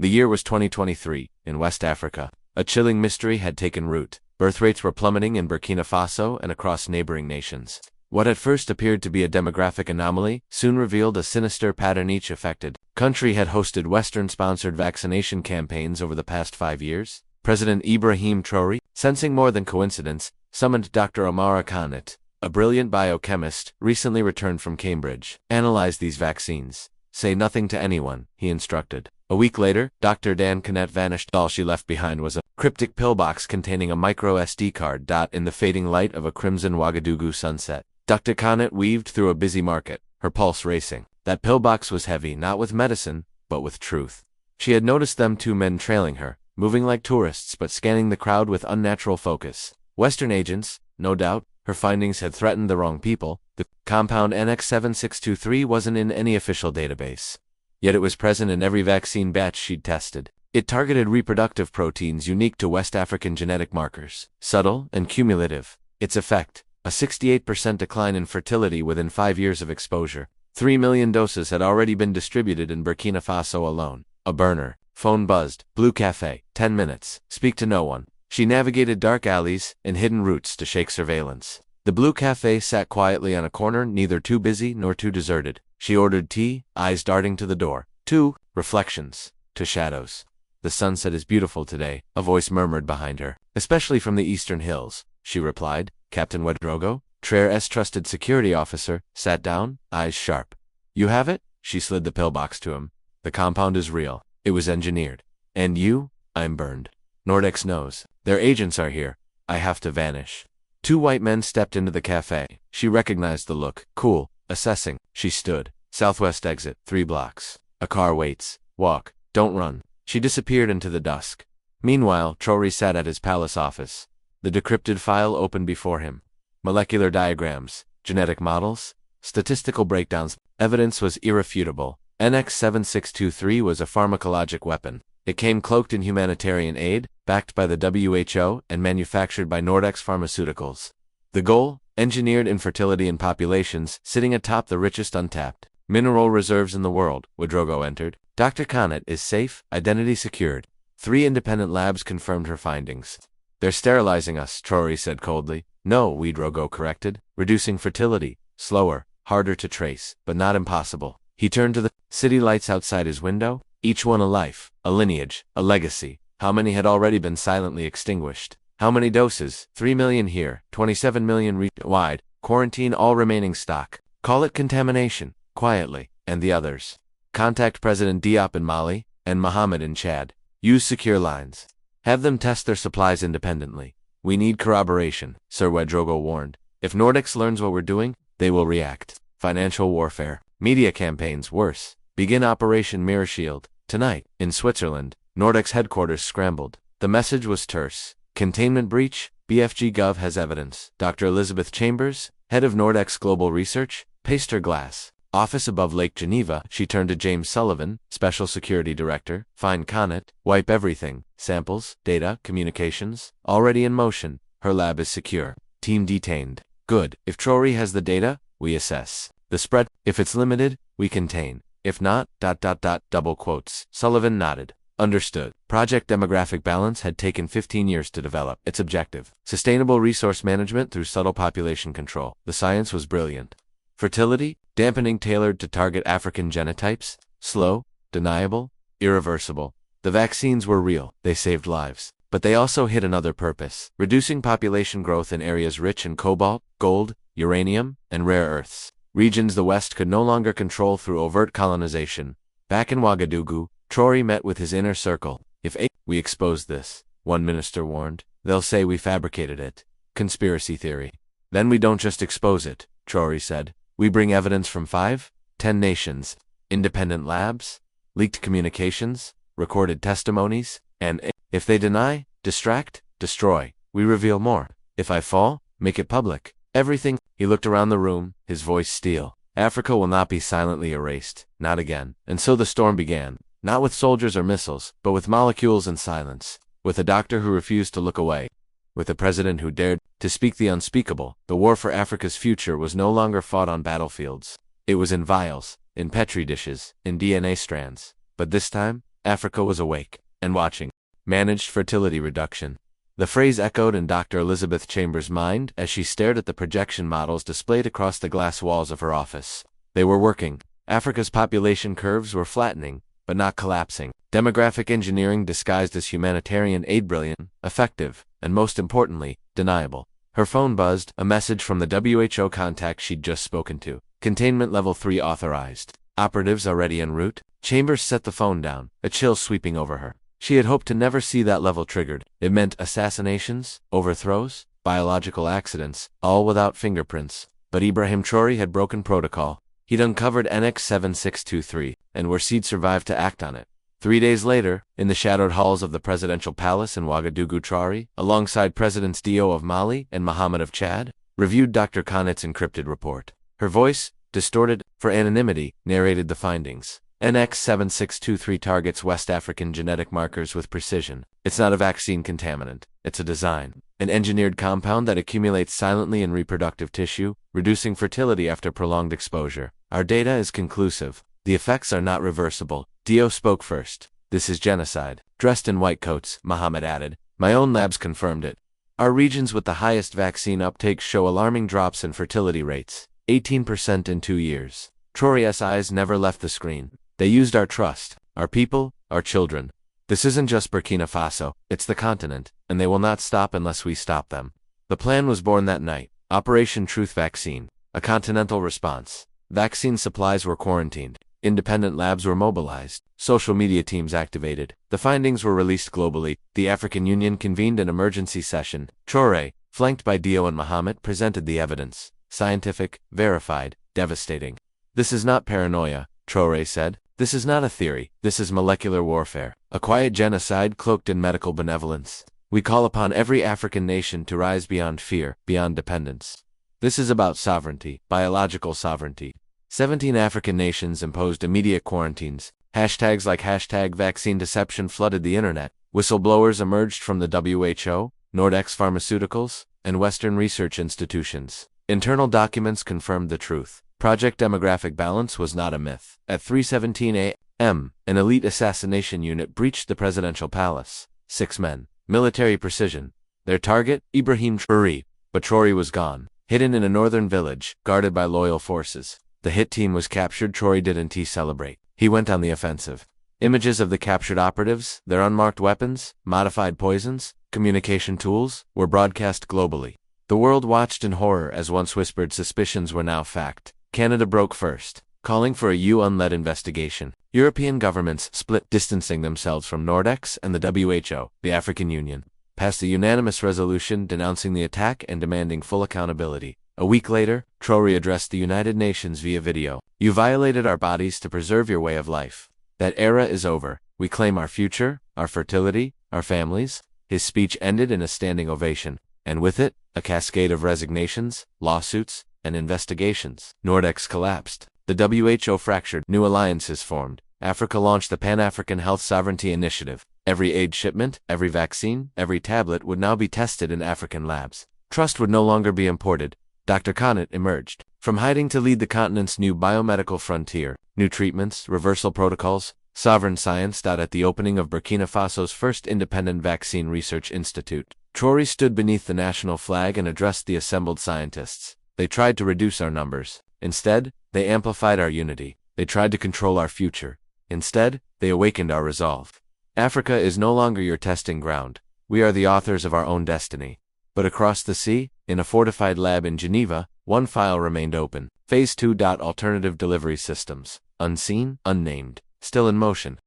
The year was 2023, in West Africa. A chilling mystery had taken root. Birth rates were plummeting in Burkina Faso and across neighboring nations. What at first appeared to be a demographic anomaly soon revealed a sinister pattern. Each affected country had hosted Western-sponsored vaccination campaigns over the past 5 years. President Ibrahim Traoré, sensing more than coincidence, summoned Dr. Omar Khanat, a brilliant biochemist recently returned from Cambridge. Analyze these vaccines. Say nothing to anyone, he instructed. A week later, Dr. Dan Khanat vanished. All she left behind was a cryptic pillbox containing a micro SD card. In the fading light of a crimson Ouagadougou sunset, Dr. Khanat weaved through a busy market, her pulse racing. That pillbox was heavy not with medicine, but with truth. She had noticed them 2 men trailing her, moving like tourists but scanning the crowd with unnatural focus. Western agents, no doubt. Her findings had threatened the wrong people. The compound NX7623 wasn't in any official database. Yet it was present in every vaccine batch she'd tested. It targeted reproductive proteins unique to West African genetic markers. Subtle and cumulative. Its effect, a 68% decline in fertility within 5 years of exposure. 3 million doses had already been distributed in Burkina Faso alone. A burner. Phone buzzed. Blue Cafe. 10 minutes. Speak to no one. She navigated dark alleys and hidden routes to shake surveillance. The Blue Cafe sat quietly on a corner, neither too busy nor too deserted. She ordered tea, eyes darting to the door. 2 reflections, to shadows. The sunset is beautiful today, a voice murmured behind her. Especially from the eastern hills, she replied. Captain Ouagadougou, Traoré's trusted security officer, sat down, eyes sharp. You have it? She slid the pillbox to him. The compound is real. It was engineered. And you? I'm burned. Nordex knows. Their agents are here. I have to vanish. 2 white men stepped into the cafe. She recognized the look. Cool. Assessing. She stood. Southwest exit, 3 blocks. A car waits. Walk. Don't run. She disappeared into the dusk. Meanwhile, Traoré sat at his palace office. The decrypted file opened before him. Molecular diagrams, genetic models, statistical breakdowns. Evidence was irrefutable. NX7623 was a pharmacologic weapon. It came cloaked in humanitarian aid, backed by the WHO and manufactured by Nordex Pharmaceuticals. The goal? Engineered infertility in populations sitting atop the richest untapped mineral reserves in the world. Ouagadougou entered. Dr. Khanat is safe, identity secured. 3 independent labs confirmed her findings. They're sterilizing us, Traoré said coldly. No, Ouagadougou corrected. Reducing fertility. Slower, harder to trace, but not impossible. He turned to the city lights outside his window. Each one a life, a lineage, a legacy. How many had already been silently extinguished? How many doses? 3 million here, 27 million wide. Quarantine all remaining stock. Call it contamination. Quietly. And the others? Contact President Diop in Mali, and Mohammed in Chad. Use secure lines. Have them test their supplies independently. We need corroboration, Sir Ouagadougou warned. If Nordex learns what we're doing, they will react. Financial warfare. Media campaigns, worse. Begin Operation Mirror Shield. Tonight, in Switzerland, Nordex headquarters scrambled. The message was terse. Containment breach, BFG Gov has evidence. Dr. Elizabeth Chambers, head of Nordex Global Research, paced her glass. Office above Lake Geneva. She turned to James Sullivan, Special Security Director. Find Khanat. Wipe everything. Samples, data, communications. Already in motion. Her lab is secure. Team detained. Good. If Traoré has the data, we assess. The spread. If it's limited, we contain. If not, ... double quotes. Sullivan nodded. Understood. Project Demographic Balance had taken 15 years to develop. Its objective: sustainable resource management through subtle population control. The science was brilliant. Fertility, dampening tailored to target African genotypes. Slow, deniable, irreversible. The vaccines were real. They saved lives. But they also hit another purpose: reducing population growth in areas rich in cobalt, gold, uranium, and rare earths. Regions the West could no longer control through overt colonization. Back in Ouagadougou, Traoré met with his inner circle. If we expose this, one minister warned, they'll say we fabricated it. Conspiracy theory. Then we don't just expose it, Traoré said. We bring evidence from 5, 10 nations, independent labs, leaked communications, recorded testimonies, and if they deny, distract, destroy, we reveal more. If I fall, make it public. Everything. He looked around the room, his voice steel. Africa will not be silently erased, not again. And so the storm began, not with soldiers or missiles, but with molecules and silence, with a doctor who refused to look away, with a president who dared to speak the unspeakable. The war for Africa's future was no longer fought on battlefields. It was in vials, in petri dishes, in DNA strands. But this time, Africa was awake and watching. Managed fertility reduction. The phrase echoed in Dr. Elizabeth Chambers' mind as she stared at the projection models displayed across the glass walls of her office. They were working. Africa's population curves were flattening, but not collapsing. Demographic engineering disguised as humanitarian aid, brilliant, effective, and most importantly, deniable. Her phone buzzed, a message from the WHO contact she'd just spoken to. Containment Level 3 authorized. Operatives already en route. Chambers set the phone down, a chill sweeping over her. She had hoped to never see that level triggered. It meant assassinations, overthrows, biological accidents, all without fingerprints. But Ibrahim Traoré had broken protocol. He'd uncovered NX-7623, and Warseed survived to act on it. 3 days later, in the shadowed halls of the presidential palace in Ouagadougou, Traoré, alongside Presidents Dio of Mali and Mohammed of Chad, reviewed Dr. Khanet's encrypted report. Her voice, distorted for anonymity, narrated the findings. NX-7623 targets West African genetic markers with precision. It's not a vaccine contaminant. It's a design. An engineered compound that accumulates silently in reproductive tissue, reducing fertility after prolonged exposure. Our data is conclusive. The effects are not reversible. Dio spoke first. This is genocide. Dressed in white coats, Mohammed added. My own labs confirmed it. Our regions with the highest vaccine uptake show alarming drops in fertility rates. 18% in 2 years. Traoré's eyes never left the screen. They used our trust, our people, our children. This isn't just Burkina Faso, it's the continent, and they will not stop unless we stop them. The plan was born that night. Operation Truth Vaccine. A continental response. Vaccine supplies were quarantined. Independent labs were mobilized. Social media teams activated. The findings were released globally. The African Union convened an emergency session. Traoré, flanked by Dio and Mohammed, presented the evidence. Scientific, verified, devastating. This is not paranoia, Traoré said. This is not a theory. This is molecular warfare. A quiet genocide cloaked in medical benevolence. We call upon every African nation to rise beyond fear, beyond dependence. This is about sovereignty, biological sovereignty. 17 African nations imposed immediate quarantines. Hashtags like #vaccine deception flooded the internet. Whistleblowers emerged from the WHO, Nordex Pharmaceuticals, and Western research institutions. Internal documents confirmed the truth. Project Demographic Balance was not a myth. At 3:17 a.m., an elite assassination unit breached the presidential palace. 6 men. Military precision. Their target, Ibrahim Traoré. But Traoré was gone. Hidden in a northern village, guarded by loyal forces. The hit team was captured. Traoré didn't celebrate. He went on the offensive. Images of the captured operatives, their unmarked weapons, modified poisons, communication tools, were broadcast globally. The world watched in horror as once whispered suspicions were now fact. Canada broke first, calling for a UN-led investigation. European governments split, distancing themselves from Nordex and the WHO. The African Union passed a unanimous resolution denouncing the attack and demanding full accountability. A week later, Traoré addressed the United Nations via video. You violated our bodies to preserve your way of life. That era is over. We claim our future, our fertility, our families. His speech ended in a standing ovation, and with it, a cascade of resignations, lawsuits, and investigations. Nordex collapsed. The WHO fractured. New alliances formed. Africa launched the Pan-African Health Sovereignty Initiative. Every aid shipment, every vaccine, every tablet would now be tested in African labs. Trust would no longer be imported. Dr. Khanet emerged. From hiding to lead the continent's new biomedical frontier. New treatments, reversal protocols, sovereign science. At the opening of Burkina Faso's first independent vaccine research institute, Traoré stood beneath the national flag and addressed the assembled scientists. They tried to reduce our numbers. Instead, they amplified our unity. They tried to control our future. Instead, they awakened our resolve. Africa is no longer your testing ground. We are the authors of our own destiny. But across the sea, in a fortified lab in Geneva, one file remained open. Phase 2. Alternative delivery systems. Unseen, unnamed, still in motion.